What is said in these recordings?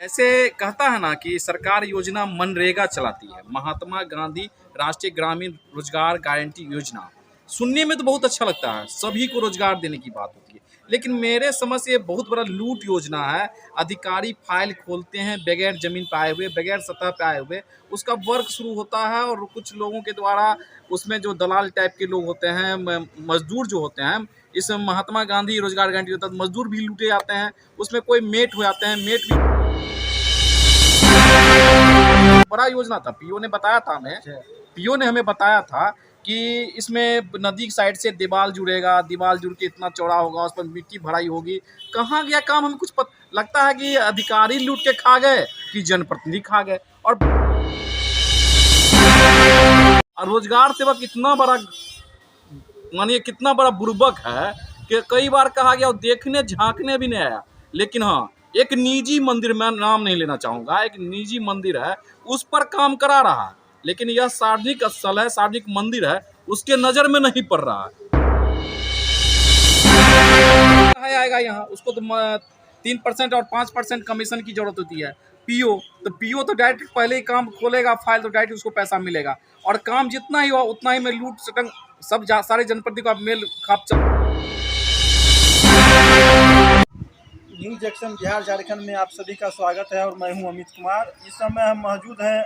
ऐसे कहता है ना कि सरकार योजना मनरेगा चलाती है, महात्मा गांधी राष्ट्रीय ग्रामीण रोजगार गारंटी योजना। सुनने में तो बहुत अच्छा लगता है, सभी को रोजगार देने की बात होती है, लेकिन मेरे समझ से ये बहुत बड़ा लूट योजना है। अधिकारी फाइल खोलते हैं बगैर जमीन पे आए हुए, बगैर सतह पे आए हुए, उसका वर्क शुरू होता है और कुछ लोगों के द्वारा उसमें जो दलाल टाइप के लोग होते हैं, मजदूर जो होते हैं, इस महात्मा गांधी रोजगार गारंटी होता है, मजदूर भी लूटे जाते हैं। उसमें कोई मेट हो जाते हैं, मेट भी बड़ा योजना था। पीओ ने बताया था हमें, पीओ ने हमें बताया था कि इसमें नदी की साइड से दीवार जुड़ेगा, दीवार जुड़ के इतना चौड़ा होगा, उस पर मिट्टी भराई होगी। कहाँ गया काम, हमें कुछ लगता है कि अधिकारी लूट के खा गए कि जनप्रतिनिधि खा गए। और रोजगार सेवक इतना बड़ा, मानिए कितना बड़ा बुर्बक है कि कई बार कहा गया, देखने झांकने भी नहीं आया। लेकिन हाँ, एक निजी मंदिर, मैं नाम नहीं लेना चाहूँगा, एक निजी मंदिर है, उस पर काम करा रहा है, लेकिन यह सार्वजनिक स्थल है, सार्वजनिक मंदिर है, उसके नज़र में नहीं पड़ रहा है। आएगा यहाँ, उसको तो 3% और 5% कमीशन की जरूरत होती है। पीओ तो डायरेक्ट पहले ही काम खोलेगा फाइल, तो डायरेक्ट उसको पैसा मिलेगा, और काम जितना ही हुआ उतना ही में लूट सटंग सब सारे जनप्रति को मेल खाप चल। न्यूज एक्शन बिहार झारखंड में आप सभी का स्वागत है और मैं हूं अमित कुमार। इस समय हम मौजूद हैं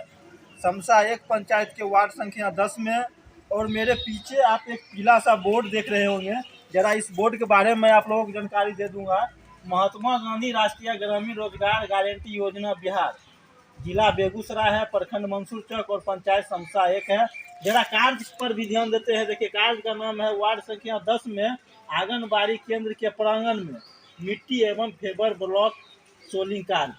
समसा 1 पंचायत के वार्ड संख्या 10 में, और मेरे पीछे आप एक पीला सा बोर्ड देख रहे होंगे। जरा इस बोर्ड के बारे में आप लोगों को जानकारी दे दूंगा। महात्मा गांधी राष्ट्रीय ग्रामीण रोजगार गारंटी योजना बिहार, जिला बेगूसराय है, प्रखंड मंसूर चौक और पंचायत समसा 1 है। जरा कार्य पर भी ध्यान देते हैं। देखिए, कार्य का नाम है वार्ड संख्या 10 में आंगनबाड़ी केंद्र के प्रांगण में मिट्टी एवं फेबर ब्लॉक सोलिंग कार्य।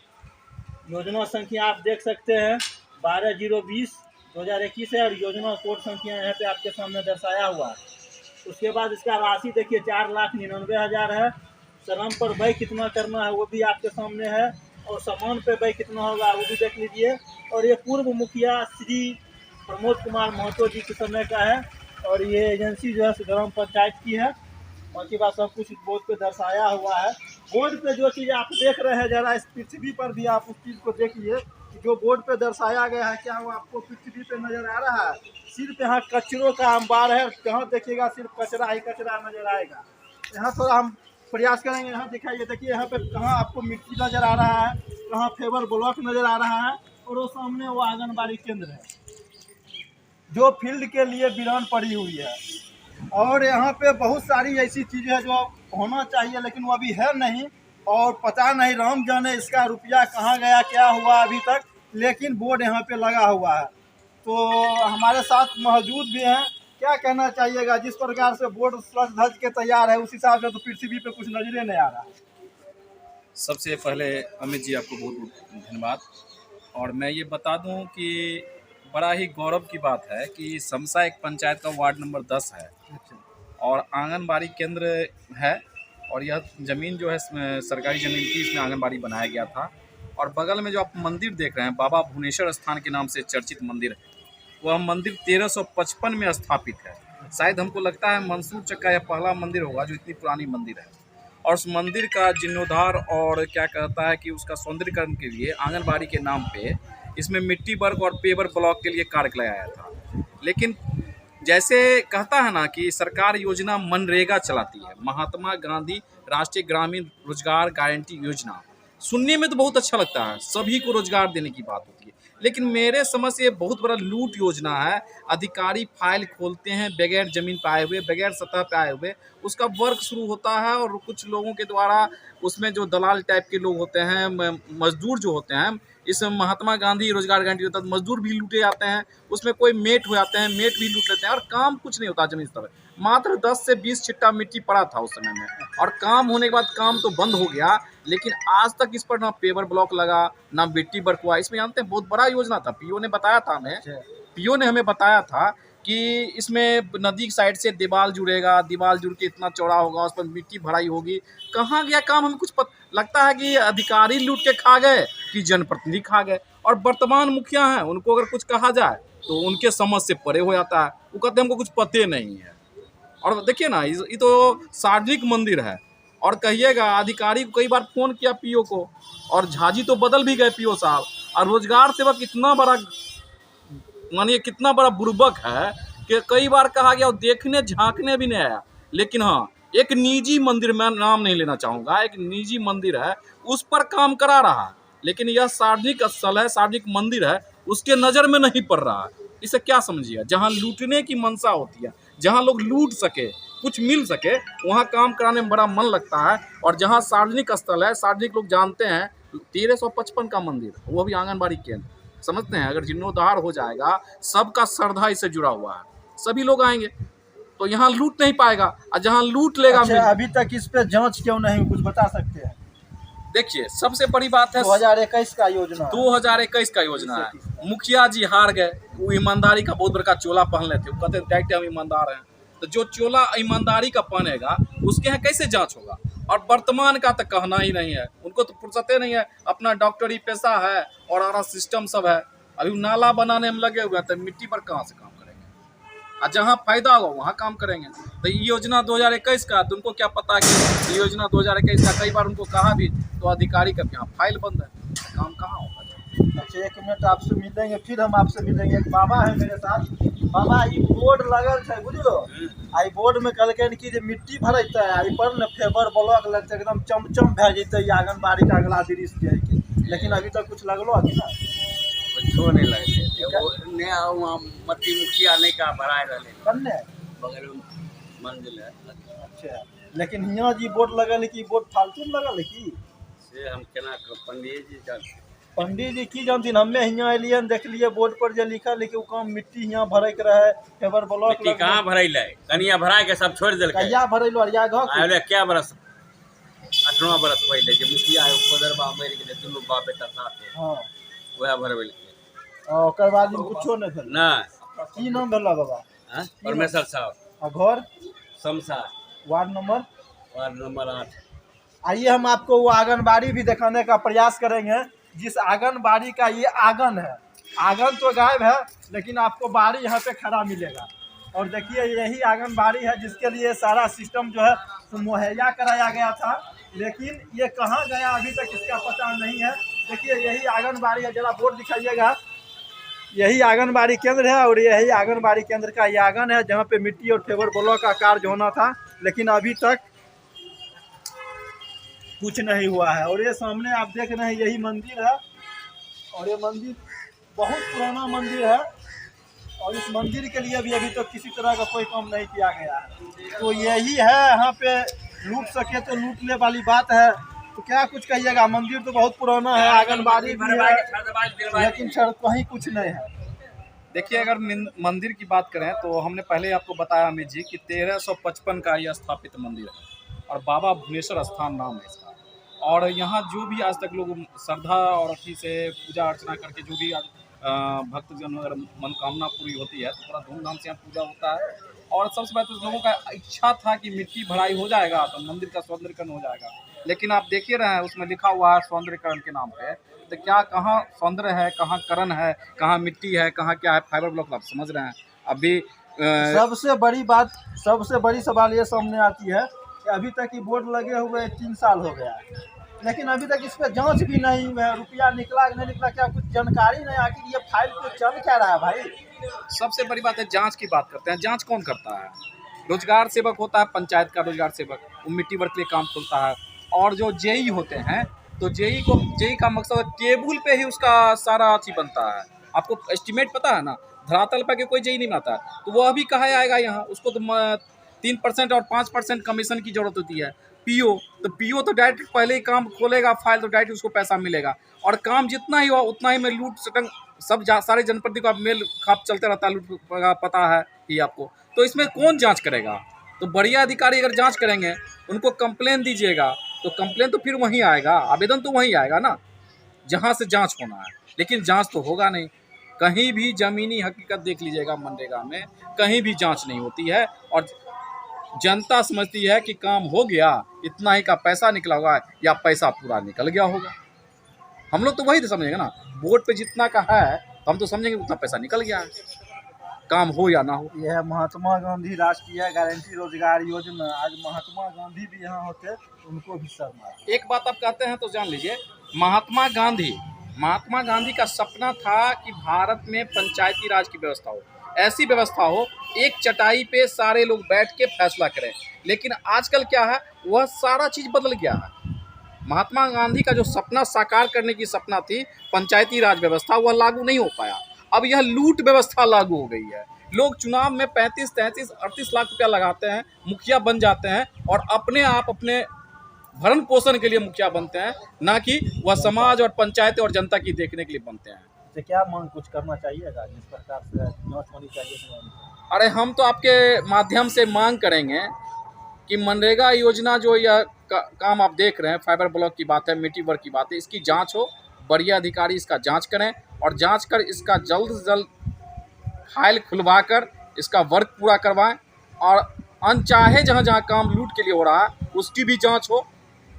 योजना संख्या आप देख सकते हैं 12/020/2021 है, और योजना कोड संख्या यहाँ पे आपके सामने दर्शाया हुआ है। उसके बाद इसका राशि देखिए 4,99,000 है। श्रम पर व्यय कितना करना है वो भी आपके सामने है, और सामान पे व्यय कितना होगा वो भी देख लीजिए। और ये पूर्व मुखिया श्री प्रमोद कुमार महतो जी के समय का है, और ये एजेंसी जो है ग्राम पंचायत की है। बाकी बात सब कुछ बोर्ड पे दर्शाया हुआ है। बोर्ड पे जो चीज़ आप देख रहे हैं, जरा इस पृथ्वी पर भी आप उस चीज़ को देखिए कि जो बोर्ड पे दर्शाया गया है, क्या वो आपको पृथ्वी पे नजर आ रहा है? सिर्फ यहाँ कचरों का अंबार है, कहाँ देखिएगा सिर्फ कचरा ही कचरा नजर आएगा। यहाँ थोड़ा हम प्रयास करेंगे, यहाँ दिखाइए, देखिए यहाँ पे कहाँ आपको मिट्टी नजर आ रहा है, कहाँ फेबर ब्लॉक नजर आ रहा है, और वो सामने वो आंगनबाड़ी केंद्र है जो फील्ड के लिए वीरान पड़ी हुई है। और यहाँ पे बहुत सारी ऐसी चीज़ें हैं जो होना चाहिए, लेकिन वो अभी है नहीं, और पता नहीं राम जाने इसका रुपया कहाँ गया, क्या हुआ अभी तक, लेकिन बोर्ड यहाँ पे लगा हुआ है। तो हमारे साथ मौजूद भी हैं, क्या कहना चाहिएगा? जिस प्रकार से बोर्ड सज धज के तैयार है, उस हिसाब से तो पृथ्वी पे कुछ नजरे नहीं आ रहा है। सबसे पहले अमित जी आपको बहुत बहुत धन्यवाद। और मैं ये बता दूं कि बड़ा ही गौरव की बात है कि समसा 1 पंचायत का वार्ड नंबर 10 है, और आंगनबाड़ी केंद्र है, और यह ज़मीन जो है सरकारी ज़मीन की, इसमें आंगनबाड़ी बनाया गया था। और बगल में जो आप मंदिर देख रहे हैं, बाबा भुवनेश्वर स्थान के नाम से चर्चित मंदिर है, वह मंदिर 1355 में स्थापित है। शायद हमको लगता है मंसूर चक का यह पहला मंदिर होगा जो इतनी पुरानी मंदिर है। और उस मंदिर का जीर्णोद्धार और क्या कहता है कि उसका सौंदर्यीकरण के लिए आंगनबाड़ी के नाम पे इसमें मिट्टी वर्क और पेवर ब्लॉक के लिए कार्य लगाया था। लेकिन जैसे कहता है ना कि सरकार योजना मनरेगा चलाती है, महात्मा गांधी राष्ट्रीय ग्रामीण रोजगार गारंटी योजना। सुनने में तो बहुत अच्छा लगता है, सभी को रोजगार देने की बात होती है, लेकिन मेरे समझ से ये बहुत बड़ा लूट योजना है। अधिकारी फाइल खोलते हैं बगैर जमीन पे आए हुए, बगैर सतह पे आए हुए, उसका वर्क शुरू होता है, और कुछ लोगों के द्वारा उसमें जो दलाल टाइप के लोग होते हैं, मजदूर जो होते हैं, इस महात्मा गांधी रोजगार गारंटी होता है, मजदूर भी लूटे जाते हैं। उसमें कोई मेट हो जाते हैं, मेट भी लूट लेते हैं, और काम कुछ नहीं होता जमीन पर। मात्र 10 से 20 छिट्टा मिट्टी पड़ा था उस समय में, और काम होने के बाद काम तो बंद हो गया, लेकिन आज तक इस पर ना पेवर ब्लॉक लगा, ना मिट्टी वर्क हुआ। इसमें जानते हैं बहुत बड़ा योजना था। पीओ ने बताया था हमें, पीओ ने हमें बताया था कि इसमें नदी की साइड से दीवार जुड़ेगा, दीवार जुड़ के इतना चौड़ा होगा, उस पर मिट्टी भराई होगी। कहाँ गया काम, हमें कुछ लगता है कि अधिकारी लूट के खा गए कि जनप्रतिनिधि खा गए। और वर्तमान मुखिया हैं, उनको अगर कुछ कहा जाए तो उनके समझ से परे हो जाता है। वो कहते हैं हमको कुछ पते नहीं है। और देखिए ना, ये तो सार्वजनिक मंदिर है, और कहिएगा अधिकारी को कई बार फोन किया पीओ को, और झाजी तो बदल भी गए पीओ साहब। और रोजगार सेवक इतना बड़ा, मानिए कितना बड़ा बुर्बक है कि कई बार कहा गया, देखने झांकने भी नहीं आया। लेकिन हाँ, एक निजी मंदिर, मैं नाम नहीं लेना चाहूँगा, एक निजी मंदिर है उस पर काम करा रहा है, लेकिन यह सार्वजनिक स्थल है, सार्वजनिक मंदिर है, उसके नज़र में नहीं पड़ रहा है। इसे क्या समझिएगा, जहाँ लूटने की मंशा होती है, जहाँ लोग लूट सके, कुछ मिल सके, वहाँ काम कराने में बड़ा मन लगता है। और जहाँ सार्वजनिक स्थल है, सार्वजनिक लोग जानते हैं, 1355 का मंदिर, वो भी आंगनबाड़ी केंद्र, समझते हैं अगर जीर्णोद्धार हो जाएगा, सबका श्रद्धा इससे जुड़ा हुआ है, सभी लोग आएंगे, तो यहाँ लूट नहीं पाएगा। और जहाँ लूट लेगा, अच्छा, अभी तक इस पे जांच क्यों नहीं, कुछ बता सकते हैं? देखिए सबसे बड़ी बात है 2021 का योजना है। 2021 का योजना है। मुखिया जी हार गए, वो ईमानदारी का बहुत बड़ा चोला पहन लेते, वो कहते डायरेक्ट हम ईमानदार हैं, तो जो चोला ईमानदारी का पहनेगा उसके यहाँ कैसे जांच होगा। और वर्तमान का तो कहना ही नहीं है, उनको तो फुर्सते नहीं है, अपना डॉक्टरी पेशा है और आरा सिस्टम सब है। अभी नाला बनाने में लगे हुए हैं, तो मिट्टी पर कहाँ से काम करेंगे, और जहाँ फायदा होगा वहाँ काम करेंगे। तो ये योजना 2021 का, तो उनको क्या पता कि ये योजना 2021 का, कई बार उनको कहा भी, तो अधिकारी का यहाँ फाइल बंद है, काम कहाँ होगा। अच्छा, 1 मिनट आपसे मिलेंगे, फिर हम आपसे मिलेंगे। एक बाबा है मेरे साथ। बाबा, ई बोर्ड लगल है बुझलो, आई बोर्ड में कहलकै कि जे मिट्टी भरैते, आई पर न फेबर ब्लॉक लगते, एकदम चमचम भए जैते आंगनबाड़ी का अगला दृश्य के। लेकिन अभी तक कुछ लगलो कि ना, कुछो नहीं लगते, वो नया वहाँ मट्टी मुखिया नहीं का भराए रहे कन्ने बगल में मंदिर है। अच्छा, लेकिन यहाँ जी बोर्ड लगल है कि बोर्ड फालतू में लगल है कि से हम केना पंडित जी जानते। पंडित जी की जानथिन, हमें यहाँ एलियन देखलिए बोर्ड पर जे लिखल है कि वो काम मिट्टी यहाँ भरे के रहे, फेबर ब्लॉक मिट्टी कहाँ भरैले, कनिया भरा के सब छोड़ दिलकै। कहिया भरेलो या घर आले क्या बरस, 8वां बरस पहले जे मुखिया पदरबा मरि गेलै, दुनू बाप बेटा साथे, हाँ, वएह भरबेलकै। ओकर बाद कुछो नहीं भेल। नहीं, की नाम भेला बाबा? हाँ परमेश्वर साहब, आ घर? Shamshad, ward number? Ward number 8। आइए हम आपको वो आंगनबाड़ी भी दिखाने का प्रयास करेंगे, जिस आंगनबाड़ी का ये आंगन है। आंगन तो गायब है, लेकिन आपको बाड़ी यहाँ पे खड़ा मिलेगा। और देखिए यही आंगनबाड़ी है जिसके लिए सारा सिस्टम जो है मुहैया कराया गया था, लेकिन ये कहाँ गया अभी तक इसका पता नहीं है। देखिए यही आंगनबाड़ी है, जरा बोर्ड दिखाइएगा, यही आंगनबाड़ी केंद्र है, और यही आंगनबाड़ी केंद्र का ये आंगन है जहाँ पे मिट्टी और फेबर ब्लॉक का कार्य होना था, लेकिन अभी तक कुछ नहीं हुआ है। और ये सामने आप देख रहे हैं यही मंदिर है, और ये मंदिर बहुत पुराना मंदिर है, और इस मंदिर के लिए भी अभी तक किसी तरह का कोई काम नहीं किया गया है। तो यही है, यहाँ पे लूट सके तो लूट ले वाली बात है। तो क्या कुछ कहिएगा, मंदिर तो बहुत पुराना है, आंगनबाड़ी भी है, लेकिन सर कहीं कुछ नहीं है। देखिए अगर मंदिर की बात करें तो हमने पहले आपको बताया अमित जी कि 1355 का यह स्थापित मंदिर है, और बाबा भुवनेश्वर स्थान नाम है इसका। और यहाँ जो भी आज तक लोग श्रद्धा और अथी से पूजा अर्चना करके, जो भी भक्तजन अगर मनोकामना पूरी होती है, तो बड़ा धूमधाम से यहाँ पूजा होता है। और सबसे पहले तो लोगों का इच्छा था कि मिट्टी भराई हो जाएगा तो मंदिर का सौंदर्यकरण हो जाएगा, लेकिन आप देखिए रहे हैं उसमें लिखा हुआ है सौंदर्यकरण के नाम पे, तो क्या कहाँ सौंदर्य है, कहाँ करण है, कहाँ मिट्टी है, कहाँ क्या है, फाइबर ब्लॉक, आप समझ रहे हैं। अभी सबसे बड़ी बात, सबसे बड़ी सवाल ये सामने आती है कि अभी तक ये बोर्ड लगे हुए 3 साल हो गया है, लेकिन अभी तक इस पर जांच भी नहीं है, रुपया निकला कि नहीं निकला, क्या कुछ जानकारी नहीं। आखिर ये फाइल पे चल क्या रहा है भाई? सबसे बड़ी बात है, जांच की बात करते हैं। जांच कौन करता है? रोजगार सेवक होता है, पंचायत का रोजगार सेवक, वो मिट्टी वर्क के लिए काम खोलता है। और जो जेई होते हैं, तो जेई का मकसद टेबल पे ही उसका सारा चीज बनता है। आपको एस्टिमेट पता है ना, धरातल पर के कोई जेई नहीं बनाता, तो वो अभी कहाँ आएगा यहाँ, उसको तो 3% और 5% कमीशन की जरूरत होती है। पीओ तो डायरेक्ट पहले ही काम खोलेगा फाइल, तो डायरेक्ट उसको पैसा मिलेगा, और काम जितना ही हो उतना ही में लूट सटंग सब सारे जनप्रति का मेल खाप चलते रहता है, लूट का पता है ही आपको। तो इसमें कौन जांच करेगा? तो बढ़िया अधिकारी अगर जांच करेंगे, उनको कंप्लेन दीजिएगा, तो कंप्लेन तो फिर वहीं आएगा, आवेदन तो वहीं आएगा ना जहाँ से जांच होना है, लेकिन जांच तो होगा नहीं। कहीं भी जमीनी हकीकत देख लीजिएगा, मनरेगा में कहीं भी जांच नहीं होती है, और जनता समझती है कि काम हो गया, इतना ही का पैसा निकला होगा, या पैसा पूरा निकल गया होगा। हम लोग तो वही तो समझेंगे ना, बोर्ड पे जितना का है तो हम तो समझेंगे उतना पैसा निकल गया है। काम हो या ना हो। यह है महात्मा गांधी राष्ट्रीय गारंटी रोजगार योजना। आज महात्मा गांधी भी यहाँ होते उनको भी शर्म आती। एक बात आप कहते हैं तो जान लीजिए, महात्मा गांधी का सपना था कि भारत में पंचायती राज की व्यवस्था हो, ऐसी व्यवस्था हो एक चटाई पे सारे लोग बैठ के फैसला करें। लेकिन आजकल क्या है, वह सारा चीज़ बदल गया है। महात्मा गांधी का जो सपना साकार करने की सपना थी पंचायती राज व्यवस्था, वह लागू नहीं हो पाया। अब यह लूट व्यवस्था लागू हो गई है। लोग चुनाव में 35, 33, 38 लाख रुपया लगाते हैं, मुखिया बन जाते हैं और अपने आप अपने भरण पोषण के लिए मुखिया बनते हैं, ना कि वह समाज और पंचायत और जनता की देखने के लिए बनते हैं। तो क्या मांग कुछ करना चाहिएगा जिस प्रकार से जांच होनी चाहिए? अरे हम तो आपके माध्यम से मांग करेंगे कि मनरेगा योजना जो यह काम आप देख रहे हैं, फाइबर ब्लॉक की बात है, मिट्टी वर्क की बात है, इसकी जांच हो, बढ़िया अधिकारी इसका जांच करें और जांच कर इसका जल्द से जल्द फाइल खुलवा कर इसका वर्क पूरा करवाएं और अनचाहे जहां जहां काम लूट के लिए हो रहा है उसकी भी जांच हो,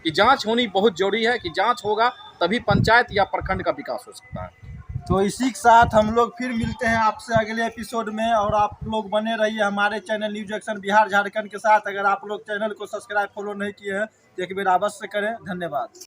कि जांच होनी बहुत जरूरी है, कि जांच होगा तभी पंचायत या प्रखंड का विकास हो सकता है। तो इसी के साथ हम लोग फिर मिलते हैं आपसे अगले एपिसोड में, और आप लोग बने रहिए हमारे channel news action Bihar Jharkhand के साथ। अगर आप लोग चैनल को सब्सक्राइब फॉलो नहीं किए हैं तो एक बार अवश्य करें। धन्यवाद।